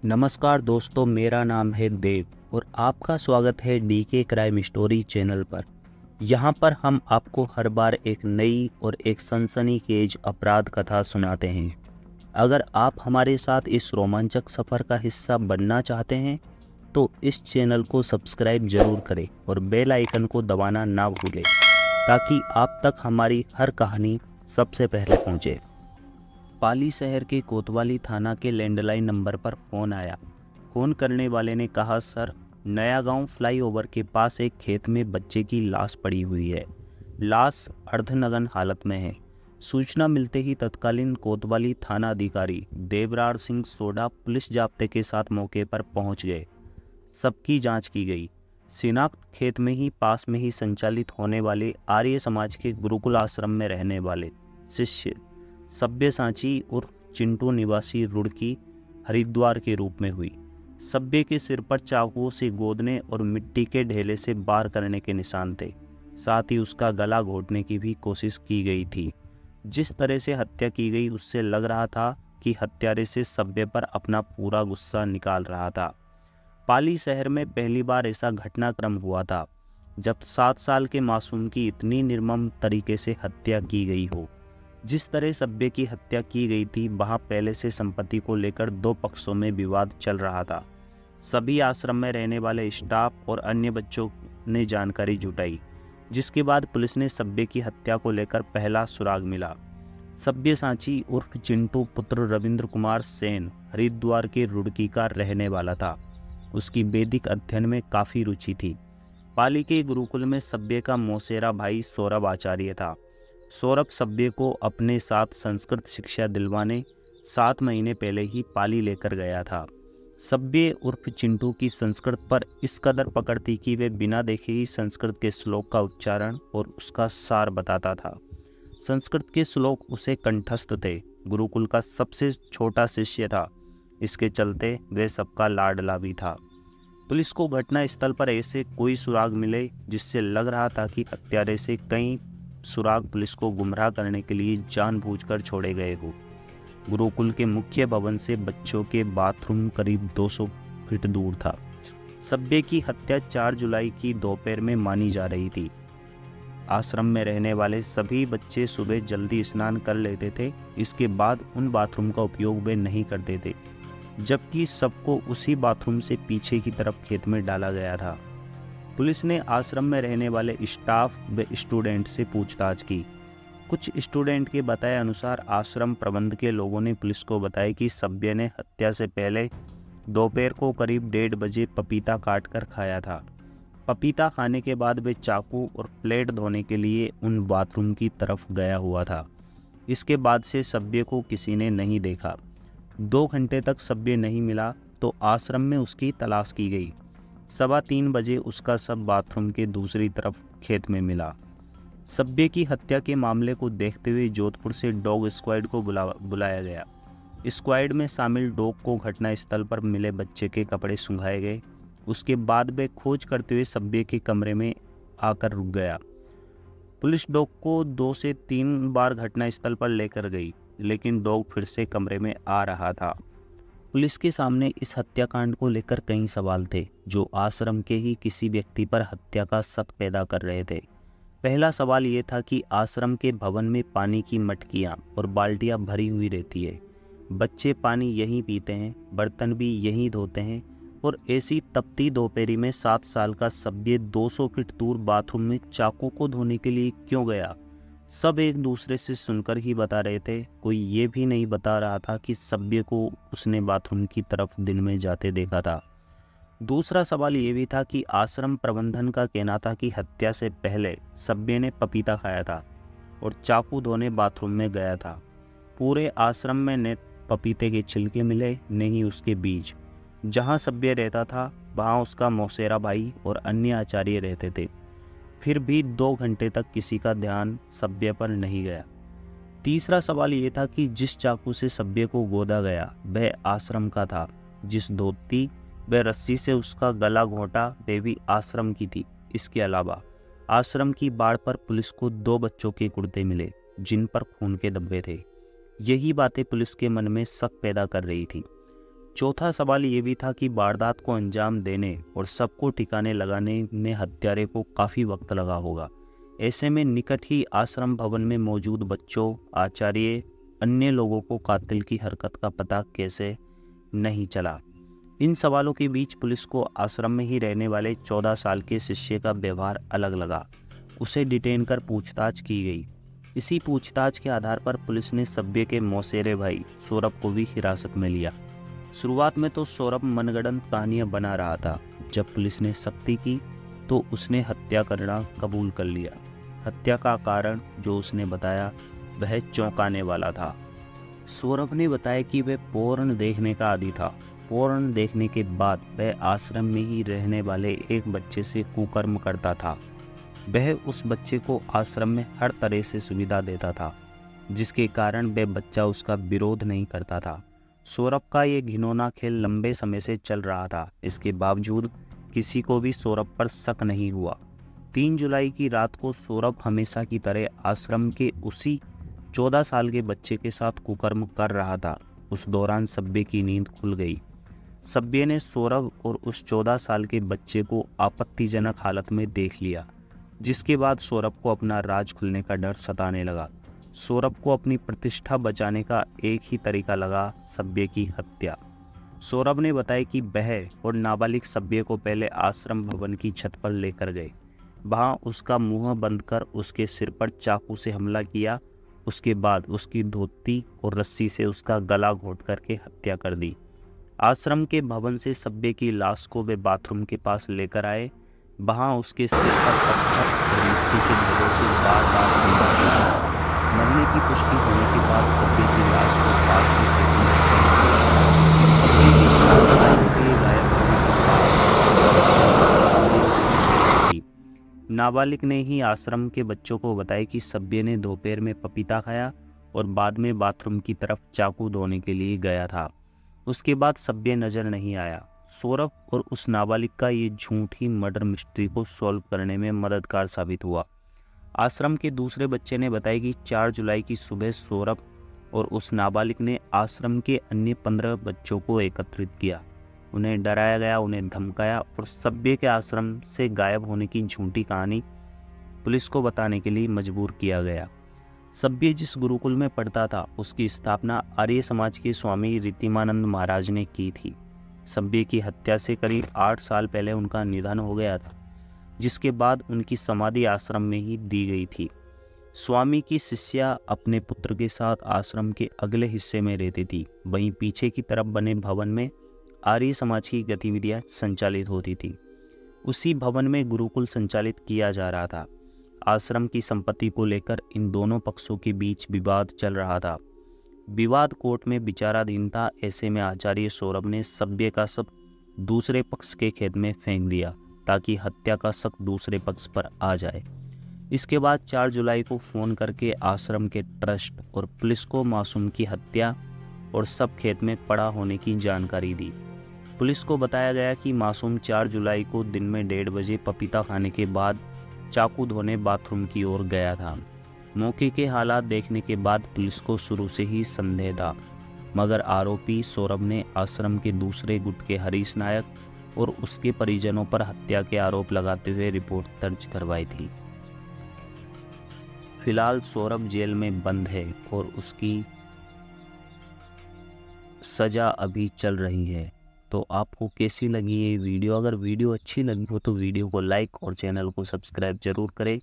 नमस्कार दोस्तों, मेरा नाम है देव और आपका स्वागत है डीके क्राइम स्टोरी चैनल पर। यहाँ पर हम आपको हर बार एक नई और एक सनसनीखेज अपराध कथा सुनाते हैं। अगर आप हमारे साथ इस रोमांचक सफ़र का हिस्सा बनना चाहते हैं तो इस चैनल को सब्सक्राइब जरूर करें और बेल आइकन को दबाना ना भूलें ताकि आप तक हमारी हर कहानी सबसे पहले पहुँचे। पाली शहर के कोतवाली थाना के लैंडलाइन नंबर पर फ़ोन आया। फ़ोन करने वाले ने कहा, सर, नया गांव फ्लाईओवर के पास एक खेत में बच्चे की लाश पड़ी हुई है। लाश अर्धनग्न हालत में है। सूचना मिलते ही तत्कालीन कोतवाली थाना अधिकारी देवराज सिंह सोडा पुलिस जाब्ते के साथ मौके पर पहुंच गए। सबकी जांच की गई। शिनाख्त खेत में ही पास में ही संचालित होने वाले आर्य समाज के गुरुकुल आश्रम में रहने वाले शिष्य सब्यसाची उर्फ चिंटू निवासी रुड़की हरिद्वार के रूप में हुई। सब्य के सिर पर चाकुओं से गोदने और मिट्टी के ढेले से बार करने के निशान थे। साथ ही उसका गला घोटने की भी कोशिश की गई थी। जिस तरह से हत्या की गई उससे लग रहा था कि हत्यारे से सब्य पर अपना पूरा गुस्सा निकाल रहा था। पाली शहर में पहली बार ऐसा घटनाक्रम हुआ था जब 7 साल के मासूम की इतनी निर्मम तरीके से हत्या की गई हो। जिस तरह सब्य की हत्या की गई थी वहां पहले से संपत्ति को लेकर दो पक्षों में विवाद चल रहा था। सभी आश्रम में रहने वाले स्टाफ और अन्य बच्चों ने जानकारी जुटाई, जिसके बाद पुलिस ने सब्य की हत्या को लेकर पहला सुराग मिला। सब्यसाची उर्फ चिंटू पुत्र रविंद्र कुमार सेन हरिद्वार के रुड़की का रहने वाला था। उसकी वैदिक अध्ययन में काफी रुचि थी। पाली के गुरुकुल में सब्य का मौसेरा भाई सौरभ आचार्य था। सौरभ सब्य को अपने साथ संस्कृत शिक्षा दिलवाने 7 महीने पहले ही पाली लेकर गया था। सब्य उर्फ चिंटू की संस्कृत पर इस कदर पकड़ थी कि वे बिना देखे ही संस्कृत के श्लोक का उच्चारण और उसका सार बताता था। संस्कृत के श्लोक उसे कंठस्थ थे। गुरुकुल का सबसे छोटा शिष्य था, इसके चलते वे सबका लाडला भी था। पुलिस को घटना स्थल पर ऐसे कोई सुराग मिले जिससे लग रहा था कि हत्यारे से कई सुराग पुलिस को गुमराह करने के लिए जानबूझकर छोड़े गए हो। गुरुकुल के मुख्य भवन से बच्चों के बाथरूम करीब 200 फीट दूर था। सब्य की हत्या 4 जुलाई की दोपहर में मानी जा रही थी। आश्रम में रहने वाले सभी बच्चे सुबह जल्दी स्नान कर लेते थे। इसके बाद उन बाथरूम का उपयोग वे नहीं करते थे, जबकि सबको उसी बाथरूम से पीछे की तरफ खेत में डाला गया था। पुलिस ने आश्रम में रहने वाले स्टाफ व स्टूडेंट से पूछताछ की। कुछ स्टूडेंट के बताए अनुसार आश्रम प्रबंध के लोगों ने पुलिस को बताया कि सब्य ने हत्या से पहले दोपहर को करीब 1:30 बजे पपीता काट कर खाया था। पपीता खाने के बाद वे चाकू और प्लेट धोने के लिए उन बाथरूम की तरफ गया हुआ था। इसके बाद से सब्य को किसी ने नहीं देखा। 2 घंटे तक सब्य नहीं मिला तो आश्रम में उसकी तलाश की गई। 3:15 बजे उसका शव बाथरूम के दूसरी तरफ खेत में मिला। सब्य की हत्या के मामले को देखते हुए जोधपुर से डॉग स्क्वाड को बुलाया गया। स्क्वाड में शामिल डॉग को घटना स्थल पर मिले बच्चे के कपड़े सुंघाए गए। उसके बाद वे खोज करते हुए सब्य के कमरे में आकर रुक गया। पुलिस डॉग को 2 से 3 बार घटना स्थल पर लेकर गई, लेकिन डॉग फिर से कमरे में आ रहा था। पुलिस के सामने इस हत्याकांड को लेकर कई सवाल थे जो आश्रम के ही किसी व्यक्ति पर हत्या का शक पैदा कर रहे थे। पहला सवाल ये था कि आश्रम के भवन में पानी की मटकियाँ और बाल्टियाँ भरी हुई रहती है। बच्चे पानी यहीं पीते हैं, बर्तन भी यहीं धोते हैं, और ऐसी तपती दोपहरी में 7 साल का सब्य 200 फीट दूर बाथरूम में चाकू को धोने के लिए क्यों गया? सब एक दूसरे से सुनकर ही बता रहे थे। कोई ये भी नहीं बता रहा था कि सब्य को उसने बाथरूम की तरफ दिन में जाते देखा था। दूसरा सवाल ये भी था कि आश्रम प्रबंधन का कहना था कि हत्या से पहले सब्य ने पपीता खाया था और चाकू धोने बाथरूम में गया था। पूरे आश्रम में न पपीते के छिलके मिले, न ही उसके बीज। जहाँ सब्य रहता था वहाँ उसका मौसेरा भाई और अन्य आचार्य रहते थे। फिर भी 2 घंटे तक किसी का ध्यान सब्य पर नहीं गया। तीसरा सवाल ये था कि जिस चाकू से सब्य को गोदा गया वह आश्रम का था। जिस धोती व रस्सी से उसका गला घोंटा वह भी आश्रम की थी। इसके अलावा आश्रम की बाड़ पर पुलिस को 2 बच्चों के कुर्ते मिले जिन पर खून के धब्बे थे। यही बातें पुलिस के मन में शक पैदा कर रही थी। चौथा सवाल ये भी था कि वारदात को अंजाम देने और सबको ठिकाने लगाने में हत्यारे को काफ़ी वक्त लगा होगा। ऐसे में निकट ही आश्रम भवन में मौजूद बच्चों, आचार्य, अन्य लोगों को कातिल की हरकत का पता कैसे नहीं चला। इन सवालों के बीच पुलिस को आश्रम में ही रहने वाले 14 साल के शिष्य का व्यवहार अलग लगा। उसे डिटेन कर पूछताछ की गई। इसी पूछताछ के आधार पर पुलिस ने सभ्य के मौसेरे भाई सौरभ को भी हिरासत में लिया। शुरुआत में तो सौरभ मनगढ़ंत कहानियां बना रहा था। जब पुलिस ने सख्ती की तो उसने हत्या करना कबूल कर लिया। हत्या का कारण जो उसने बताया वह चौंकाने वाला था। सौरभ ने बताया कि वह पोर्न देखने का आदी था। पोर्न देखने के बाद वह आश्रम में ही रहने वाले एक बच्चे से कुकर्म करता था। वह उस बच्चे को आश्रम में हर तरह से सुविधा देता था, जिसके कारण वह बच्चा उसका विरोध नहीं करता था। सौरभ का ये घिनौना खेल लंबे समय से चल रहा था। इसके बावजूद किसी को भी सौरभ पर शक नहीं हुआ। 3 जुलाई की रात को सौरभ हमेशा की तरह आश्रम के उसी 14 साल के बच्चे के साथ कुकर्म कर रहा था। उस दौरान सभ्य की नींद खुल गई। सभ्य ने सौरभ और उस 14 साल के बच्चे को आपत्तिजनक हालत में देख लिया, जिसके बाद सौरभ को अपना राज खुलने का डर सताने लगा। सौरभ को अपनी प्रतिष्ठा बचाने का एक ही तरीका लगा, सभ्य की हत्या। सौरभ ने बताया कि वह और नाबालिग सभ्य को पहले आश्रम भवन की छत पर लेकर गए। वहां उसका मुंह बंद कर उसके सिर पर चाकू से हमला किया। उसके बाद उसकी धोती और रस्सी से उसका गला घोंट करके हत्या कर दी। आश्रम के भवन से सभ्य की लाश को वे बाथरूम के पास लेकर आए। वहां उसके सिर पर पत्थर और मिट्टी के ढेरों से बार-बार हमला किया। मरने की पुष्टि होने के बाद सभ्य की लाश को पास के खेत में फेंक दिया। सभ्य की लाश के गायब होने के बाद नाबालिग ने ही आश्रम के बच्चों को बताया कि सभ्य ने दोपहर में पपीता खाया और बाद में बाथरूम की तरफ चाकू धोने के लिए गया था। उसके बाद सभ्य नजर नहीं आया। सौरभ और उस नाबालिग का ये झूठ ही मर्डर मिस्ट्री को सॉल्व करने में मददगार साबित हुआ। आश्रम के दूसरे बच्चे ने बताया कि 4 जुलाई की सुबह सौरभ और उस नाबालिग ने आश्रम के अन्य 15 बच्चों को एकत्रित किया। उन्हें डराया गया, उन्हें धमकाया और सभ्य के आश्रम से गायब होने की झूठी कहानी पुलिस को बताने के लिए मजबूर किया गया। सभ्य जिस गुरुकुल में पढ़ता था उसकी स्थापना आर्य समाज के स्वामी रीतिमानंद महाराज ने की थी। सभ्य की हत्या से करीब 8 साल पहले उनका निधन हो गया था, जिसके बाद उनकी समाधि आश्रम में ही दी गई थी। स्वामी की शिष्या अपने पुत्र के साथ आश्रम के अगले हिस्से में रहती थी। वहीं पीछे की तरफ बने भवन में आर्य समाज की गतिविधियां संचालित होती थी। उसी भवन में गुरुकुल संचालित किया जा रहा था। आश्रम की संपत्ति को लेकर इन दोनों पक्षों के बीच विवाद चल रहा था। विवाद कोर्ट में विचाराधीन था। ऐसे में आचार्य सौरभ ने सभ्य का शव दूसरे पक्ष के खेत में फेंक दिया ताकि हत्या का शक दूसरे पक्ष पर आ जाए। इसके बाद 4 जुलाई को फ़ोन करके आश्रम के ट्रस्ट और पुलिस को मासूम की हत्या और शव खेत में पड़ा होने की जानकारी दी। पुलिस को बताया गया कि मासूम 4 जुलाई को दिन में 1:30 बजे पपीता खाने के बाद चाकू धोने बाथरूम की ओर गया था। मौके के हालात देखने के बाद पुलिस को शुरू से ही संदेह था, मगर आरोपी सौरभ ने आश्रम के दूसरे गुट के हरीश नायक और उसके परिजनों पर हत्या के आरोप लगाते हुए रिपोर्ट दर्ज करवाई थी। फिलहाल सौरभ जेल में बंद है और उसकी सजा अभी चल रही है। तो आपको कैसी लगी ये वीडियो? अगर वीडियो अच्छी लगी हो तो वीडियो को लाइक और चैनल को सब्सक्राइब जरूर करें।